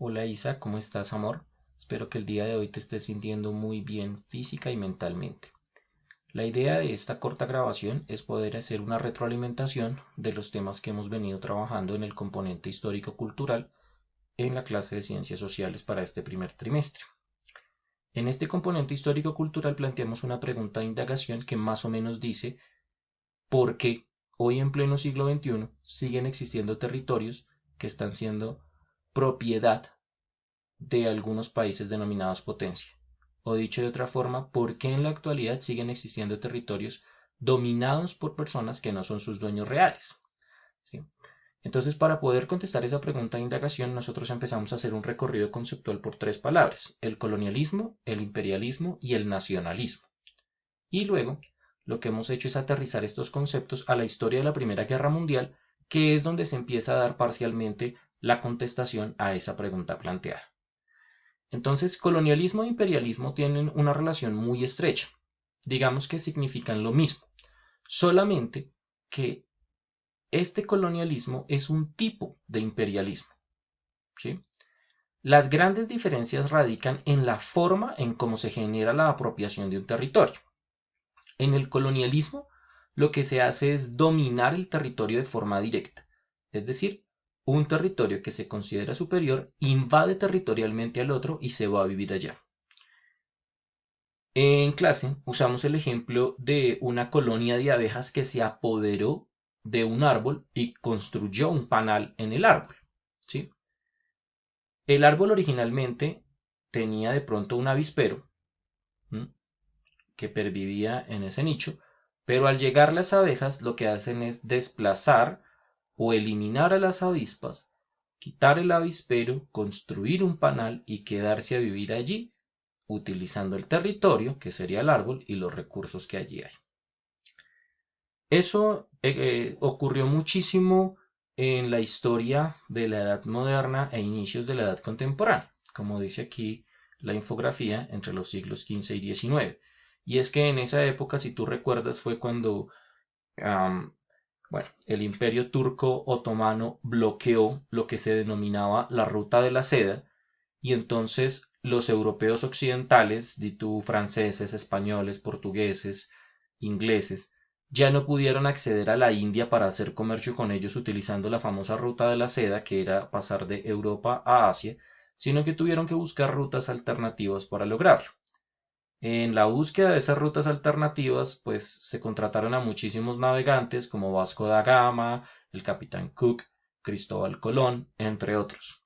Hola Isa, ¿cómo estás, amor? Espero que el día de hoy te estés sintiendo muy bien física y mentalmente. La idea de esta corta grabación es poder hacer una retroalimentación de los temas que hemos venido trabajando en el componente histórico-cultural en la clase de ciencias sociales para este primer trimestre. En este componente histórico-cultural planteamos una pregunta de indagación que más o menos dice por qué hoy en pleno siglo XXI siguen existiendo territorios que están siendo propiedad de algunos países denominados potencia. O dicho de otra forma, ¿por qué en la actualidad siguen existiendo territorios dominados por personas que no son sus dueños reales? ¿Sí? Entonces, para poder contestar esa pregunta de indagación, nosotros empezamos a hacer un recorrido conceptual por tres palabras: el colonialismo, el imperialismo y el nacionalismo. Y luego, lo que hemos hecho es aterrizar estos conceptos a la historia de la Primera Guerra Mundial, que es donde se empieza a dar parcialmente la contestación a esa pregunta planteada. Entonces, colonialismo e imperialismo tienen una relación muy estrecha. Digamos que significan lo mismo, solamente que este colonialismo es un tipo de imperialismo. ¿Sí? Las grandes diferencias radican en la forma en cómo se genera la apropiación de un territorio. En el colonialismo, lo que se hace es dominar el territorio de forma directa, es decir, un territorio que se considera superior invade territorialmente al otro y se va a vivir allá. En clase usamos el ejemplo de una colonia de abejas que se apoderó de un árbol y construyó un panal en el árbol. ¿Sí? El árbol originalmente tenía de pronto un avispero, ¿m?, que pervivía en ese nicho, pero al llegar las abejas lo que hacen es desplazar o eliminar a las avispas, quitar el avispero, construir un panal y quedarse a vivir allí, utilizando el territorio, que sería el árbol, y los recursos que allí hay. Eso ocurrió muchísimo en la historia de la Edad Moderna e inicios de la Edad Contemporánea, como dice aquí la infografía, entre los siglos XV y XIX. Y es que en esa época, si tú recuerdas, fue cuando el Imperio Turco Otomano bloqueó lo que se denominaba la Ruta de la Seda, y entonces los europeos occidentales, di tú franceses, españoles, portugueses, ingleses, ya no pudieron acceder a la India para hacer comercio con ellos utilizando la famosa ruta de la seda, que era pasar de Europa a Asia, sino que tuvieron que buscar rutas alternativas para lograrlo. En la búsqueda de esas rutas alternativas, pues se contrataron a muchísimos navegantes como Vasco da Gama, el capitán Cook, Cristóbal Colón, entre otros.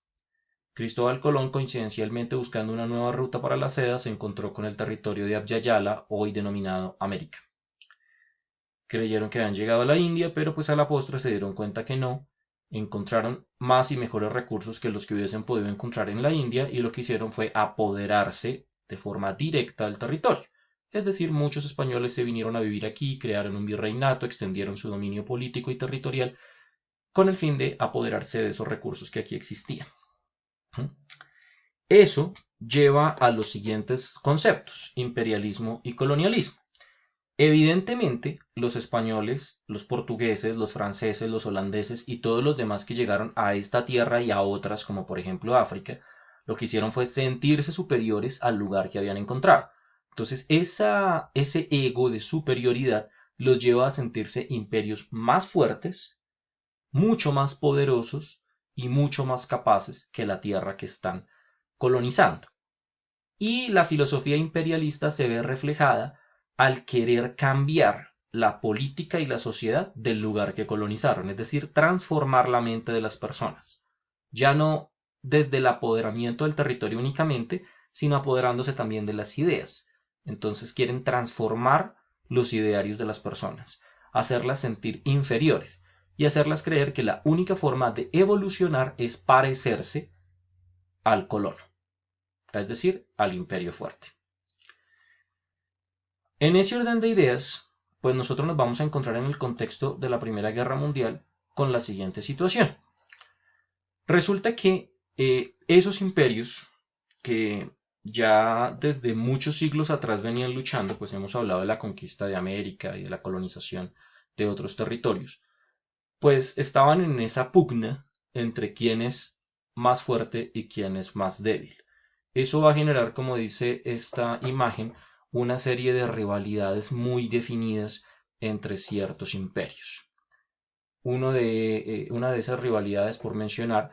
Cristóbal Colón, coincidencialmente buscando una nueva ruta para la seda, se encontró con el territorio de Abya-Yala, hoy denominado América. Creyeron que habían llegado a la India, pero pues a la postre se dieron cuenta que no. Encontraron más y mejores recursos que los que hubiesen podido encontrar en la India, y lo que hicieron fue apoderarse de forma directa del territorio. Es decir, muchos españoles se vinieron a vivir aquí, crearon un virreinato, extendieron su dominio político y territorial con el fin de apoderarse de esos recursos que aquí existían. Eso lleva a los siguientes conceptos: imperialismo y colonialismo. Evidentemente, los españoles, los portugueses, los franceses, los holandeses y todos los demás que llegaron a esta tierra y a otras, como por ejemplo África, lo que hicieron fue sentirse superiores al lugar que habían encontrado. Entonces, ese ego de superioridad los lleva a sentirse imperios más fuertes, mucho más poderosos y mucho más capaces que la tierra que están colonizando. Y la filosofía imperialista se ve reflejada al querer cambiar la política y la sociedad del lugar que colonizaron, es decir, transformar la mente de las personas. Ya no desde el apoderamiento del territorio únicamente, sino apoderándose también de las ideas. Entonces quieren transformar los idearios de las personas, hacerlas sentir inferiores y hacerlas creer que la única forma de evolucionar es parecerse al colono, es decir, al imperio fuerte. En ese orden de ideas, pues nosotros nos vamos a encontrar en el contexto de la Primera Guerra Mundial con la siguiente situación. Resulta que esos imperios que ya desde muchos siglos atrás venían luchando, pues hemos hablado de la conquista de América y de la colonización de otros territorios, pues estaban en esa pugna entre quienes más fuerte y quién es más débil. Eso va a generar, como dice esta imagen, una serie de rivalidades muy definidas entre ciertos imperios. Una de esas rivalidades, por mencionar,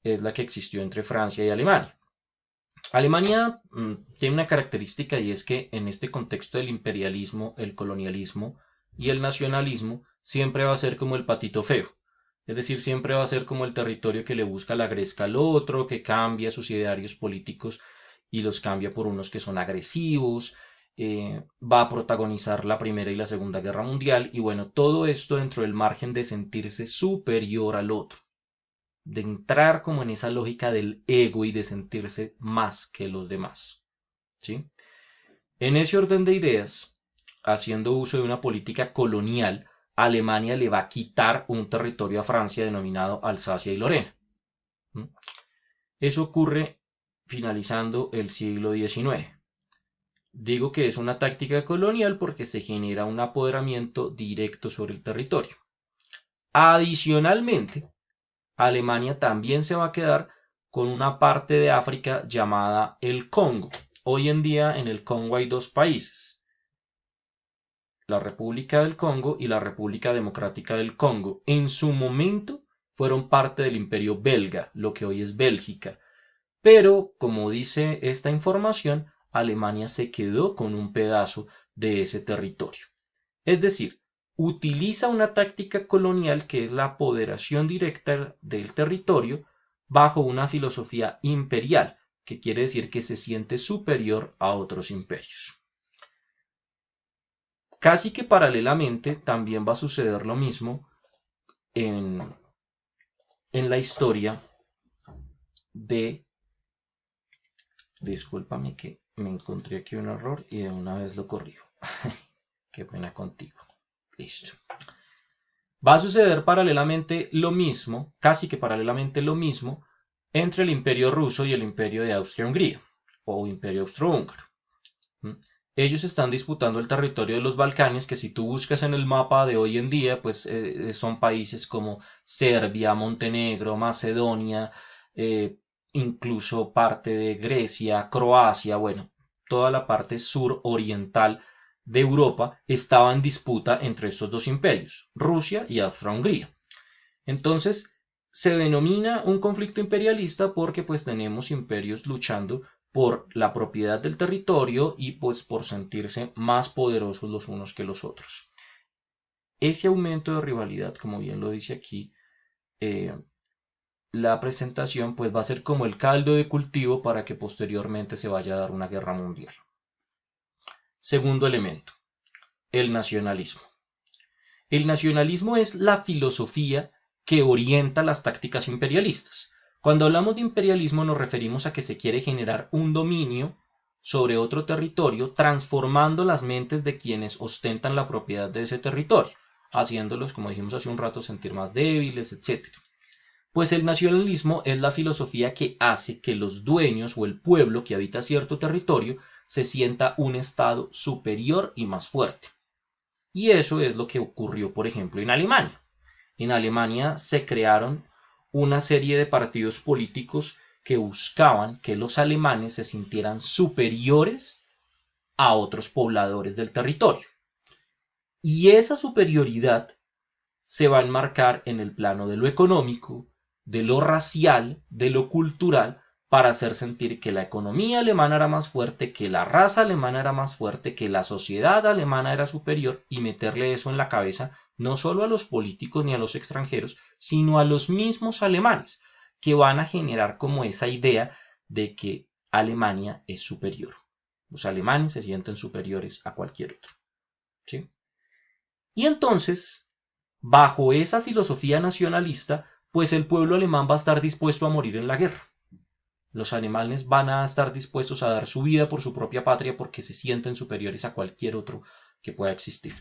es la que existió entre Francia y Alemania. Alemania tiene una característica y es que en este contexto del imperialismo, el colonialismo y el nacionalismo siempre va a ser como el patito feo. Es decir, siempre va a ser como el territorio que le busca la gresca al otro, que cambia sus idearios políticos y los cambia por unos que son agresivos, va a protagonizar la Primera y la Segunda Guerra Mundial y bueno, todo esto dentro del margen de sentirse superior al otro, de entrar como en esa lógica del ego y de sentirse más que los demás, ¿sí? En ese orden de ideas, haciendo uso de una política colonial, Alemania le va a quitar un territorio a Francia denominado Alsacia y Lorena. Eso ocurre finalizando el siglo XIX. Digo que es una táctica colonial porque se genera un apoderamiento directo sobre el territorio. Adicionalmente, Alemania también se va a quedar con una parte de África llamada el Congo. Hoy en día en el Congo hay dos países, la República del Congo y la República Democrática del Congo. En su momento fueron parte del Imperio belga, lo que hoy es Bélgica. Pero, como dice esta información, Alemania se quedó con un pedazo de ese territorio. Es decir, utiliza una táctica colonial que es la apoderación directa del territorio bajo una filosofía imperial, que quiere decir que se siente superior a otros imperios. Casi que paralelamente también va a suceder lo mismo en, en la historia de... Discúlpame que me encontré aquí un error y de una vez lo corrijo. Qué pena contigo. Listo. Va a suceder paralelamente lo mismo, casi que paralelamente lo mismo, entre el Imperio ruso y el Imperio de Austria-Hungría, o Imperio Austrohúngaro. Ellos están disputando el territorio de los Balcanes, que si tú buscas en el mapa de hoy en día, pues son países como Serbia, Montenegro, Macedonia, incluso parte de Grecia, Croacia, bueno, toda la parte suroriental de Europa estaba en disputa entre estos dos imperios, Rusia y Austria-Hungría. Entonces, se denomina un conflicto imperialista porque pues tenemos imperios luchando por la propiedad del territorio y pues por sentirse más poderosos los unos que los otros. Ese aumento de rivalidad, como bien lo dice aquí, la presentación pues va a ser como el caldo de cultivo para que posteriormente se vaya a dar una guerra mundial. Segundo elemento, el nacionalismo. El nacionalismo es la filosofía que orienta las tácticas imperialistas. Cuando hablamos de imperialismo nos referimos a que se quiere generar un dominio sobre otro territorio, transformando las mentes de quienes ostentan la propiedad de ese territorio, haciéndolos, como dijimos hace un rato, sentir más débiles, etc. Pues el nacionalismo es la filosofía que hace que los dueños o el pueblo que habita cierto territorio se sienta un estado superior y más fuerte. Y eso es lo que ocurrió, por ejemplo, en Alemania. En Alemania se crearon una serie de partidos políticos que buscaban que los alemanes se sintieran superiores a otros pobladores del territorio. Y esa superioridad se va a enmarcar en el plano de lo económico, de lo racial, de lo cultural, para hacer sentir que la economía alemana era más fuerte, que la raza alemana era más fuerte, que la sociedad alemana era superior y meterle eso en la cabeza no solo a los políticos ni a los extranjeros, sino a los mismos alemanes, que van a generar como esa idea de que Alemania es superior. Los alemanes se sienten superiores a cualquier otro. ¿Sí? Y entonces, bajo esa filosofía nacionalista, pues el pueblo alemán va a estar dispuesto a morir en la guerra. Los alemanes van a estar dispuestos a dar su vida por su propia patria porque se sienten superiores a cualquier otro que pueda existir.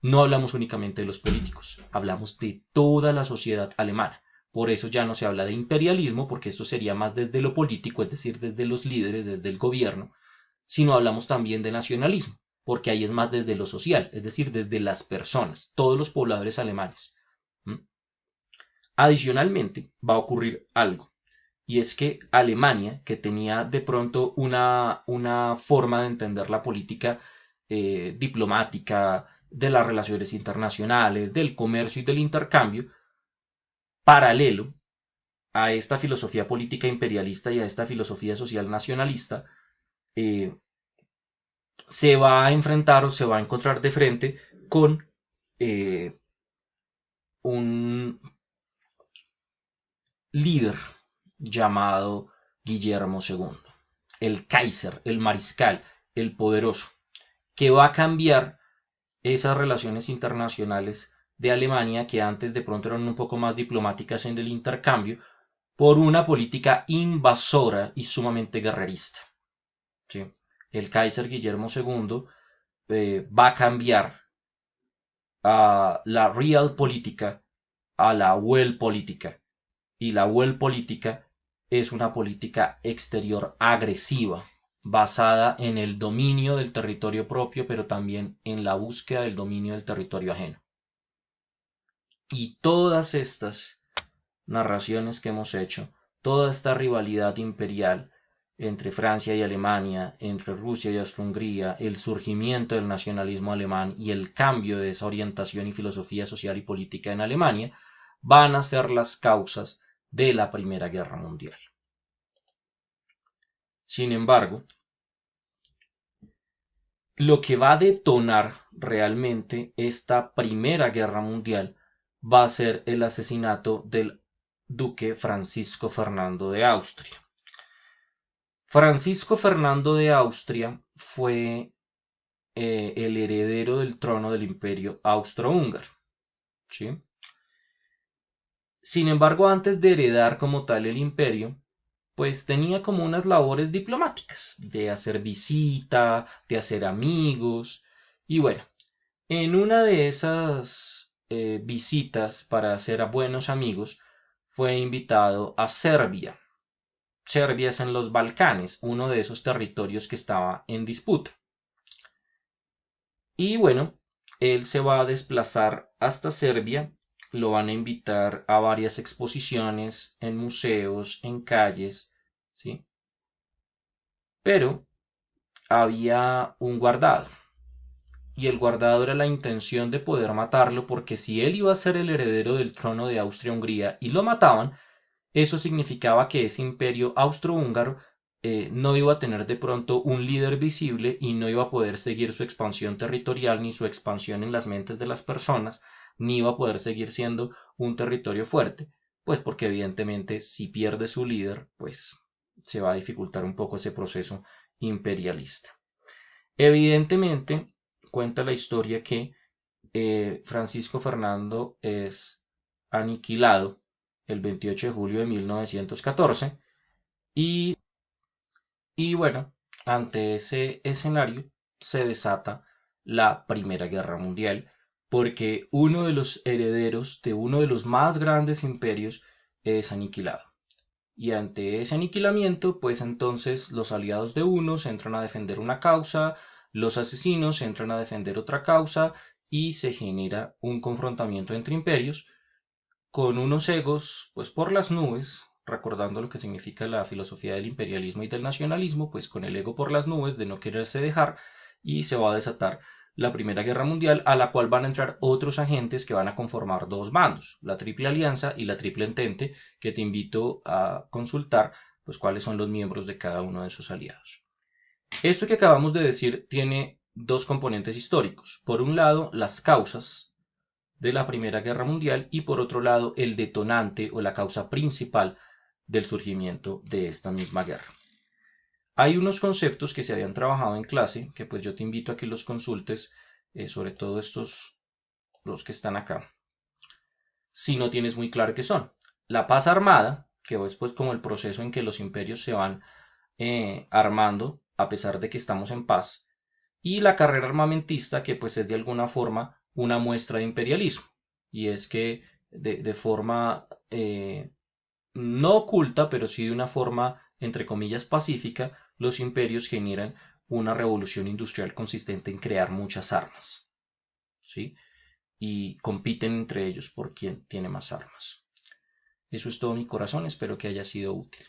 No hablamos únicamente de los políticos, hablamos de toda la sociedad alemana. Por eso ya no se habla de imperialismo, porque esto sería más desde lo político, es decir, desde los líderes, desde el gobierno, sino hablamos también de nacionalismo, porque ahí es más desde lo social, es decir, desde las personas, todos los pobladores alemanes. Adicionalmente, va a ocurrir algo. y es que Alemania, que tenía de pronto una forma de entender la política diplomática, de las relaciones internacionales, del comercio y del intercambio, paralelo a esta filosofía política imperialista y a esta filosofía social nacionalista, eh, se va a enfrentar o se va a encontrar de frente con eh, un líder llamado Guillermo II, el Kaiser, el mariscal, el poderoso, que va a cambiar esas relaciones internacionales de Alemania que antes de pronto eran un poco más diplomáticas en el intercambio por una política invasora y sumamente guerrerista. ¿Sí? El Kaiser Guillermo II va a cambiar a la real política a la well política. Y la well política es una política exterior agresiva, basada en el dominio del territorio propio, pero también en la búsqueda del dominio del territorio ajeno. Y todas estas narraciones que hemos hecho, toda esta rivalidad imperial entre Francia y Alemania, entre Rusia y Austria-Hungría, el surgimiento del nacionalismo alemán y el cambio de esa orientación y filosofía social y política en Alemania, van a ser las causas de la Primera Guerra Mundial. Sin embargo, lo que va a detonar realmente esta Primera Guerra Mundial va a ser el asesinato del duque Francisco Fernando de Austria. Francisco Fernando de Austria fue el heredero del trono del imperio austrohúngaro. ¿Sí? Sin embargo, antes de heredar como tal el imperio, pues tenía como unas labores diplomáticas, de hacer visita, de hacer amigos, y bueno, en una de esas visitas para hacer a buenos amigos, fue invitado a Serbia. Serbia es en los Balcanes, uno de esos territorios que estaba en disputa. Y bueno, él se va a desplazar hasta Serbia, lo van a invitar a varias exposiciones en museos, en calles, ¿sí? Pero había un guardado. Y el guardado era la intención de poder matarlo porque si él iba a ser el heredero del trono de Austria-Hungría y lo mataban, eso significaba que ese imperio austrohúngaro no iba a tener de pronto un líder visible y no iba a poder seguir su expansión territorial ni su expansión en las mentes de las personas, ni iba a poder seguir siendo un territorio fuerte, pues porque evidentemente si pierde su líder, pues se va a dificultar un poco ese proceso imperialista. Evidentemente, cuenta la historia que Francisco Fernando es aniquilado el 28 de julio de 1914 y, y bueno, ante ese escenario se desata la Primera Guerra Mundial porque uno de los herederos de uno de los más grandes imperios es aniquilado. Y ante ese aniquilamiento, pues entonces los aliados de unos entran a defender una causa, los asesinos entran a defender otra causa y se genera un confrontamiento entre imperios con unos egos pues por las nubes, recordando lo que significa la filosofía del imperialismo y del nacionalismo, pues con el ego por las nubes de no quererse dejar y se va a desatar la Primera Guerra Mundial a la cual van a entrar otros agentes que van a conformar dos bandos, la Triple Alianza y la Triple Entente, que te invito a consultar pues cuáles son los miembros de cada uno de esos aliados. Esto que acabamos de decir tiene dos componentes históricos. Por un lado, las causas de la Primera Guerra Mundial y por otro lado el detonante o la causa principal del surgimiento de esta misma guerra. Hay unos conceptos que se habían trabajado en clase que pues yo te invito a que los consultes, sobre todo estos, los que están acá, si no tienes muy claro qué son. La paz armada, que es pues como el proceso en que los imperios se van armando a pesar de que estamos en paz, y la carrera armamentista, que pues es de alguna forma una muestra de imperialismo, y es que de forma no oculta, pero sí de una forma, entre comillas, pacífica, los imperios generan una revolución industrial consistente en crear muchas armas, ¿sí? Y compiten entre ellos por quién tiene más armas. Eso es todo mi corazón, espero que haya sido útil.